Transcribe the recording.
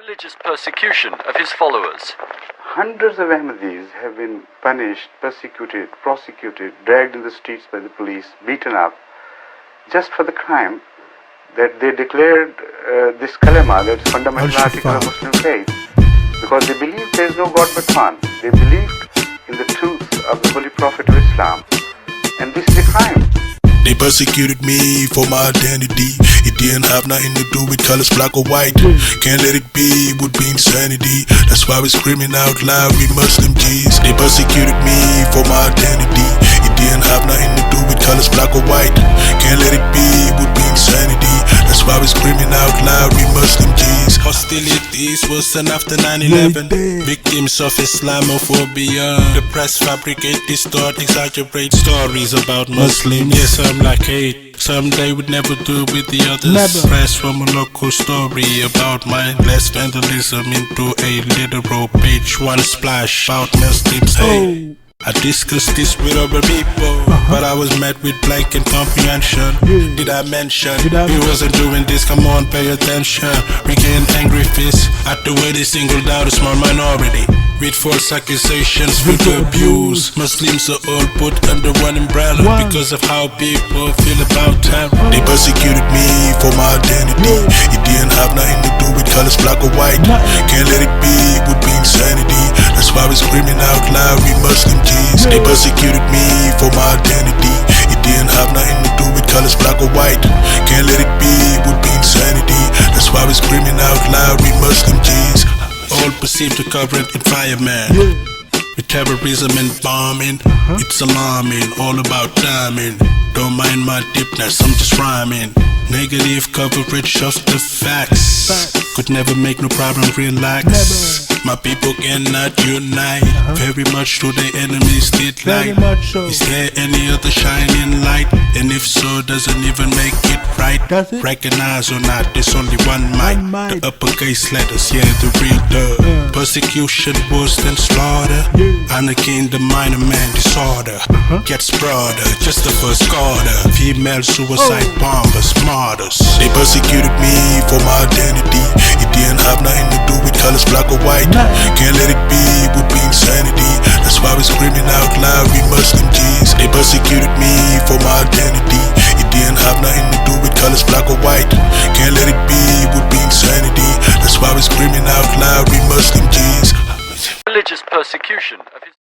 religious persecution of his followers. Hundreds of Ahmadis have been punished, persecuted, prosecuted, dragged in the streets by the police, beaten up, just for the crime that they declared this kalima, that fundamental article of Muslim faith, because they believed there is no God but one. They believed in the truth of the Holy Prophet of Islam, and this is a crime. They persecuted me for my identity. It didn't have nothing to do with colors, black or white. Can't let it be, would be insanity. That's why we're screaming out loud, we Muslim G's. They persecuted me for my identity. It didn't have nothing to do with colors, black or white. Can't let it be, would be insanity. That's why we're screaming out loud, we Muslim G's. Hostilities worsen after 9/11. Victims of Islamophobia. The press fabricate, distort, exaggerate stories about Muslims. Yes, some like hate, some they would never do with the others. Never. Press from a local story about mindless vandalism into a literal page. One splash about Muslims. Hey, I discussed this with other people, but I was met with blank incomprehension. Did I mention he wasn't doing this? Come on, pay attention. We get angry fists at the way they singled out a small minority with false accusations, with abuse. Muslims are all put under one umbrella because of how people feel about them. They persecuted me for my identity. It didn't have nothing to do with colors, black or white. Can't let it be, would be insanity. That's why we're screaming out loud, we Muslim G's. They persecuted me for my identity. It didn't have nothing to do with colors, black or white. Can't let it be, would be insanity. That's why we're screaming out loud, we Muslim G's. All perceived the current environment with terrorism and bombing. It's alarming, all about timing. Don't mind my deepness, I'm just rhyming. Negative coverage of the facts could never make no problem relax. My people cannot unite. Very much to the enemies did like. Is there any other shining light? And if so, doesn't even make it right. Recognize or not, there's only one might. The uppercase letters, yeah, the reader. Persecution worse than slaughter. Anarchy in the minor man disorder gets broader, just the first quarter. Female suicide bombers, martyrs. They persecuted me for my identity. It didn't have nothing to do with colors, black or white. Can't let it be, would be insanity. That's why we're screaming out loud, we Muslim G's. They persecuted me for my identity. It didn't have nothing to do with colors, black or white. Can't let it be, would be insanity. That's why we're screaming out loud, we Muslim G's. Religious persecution of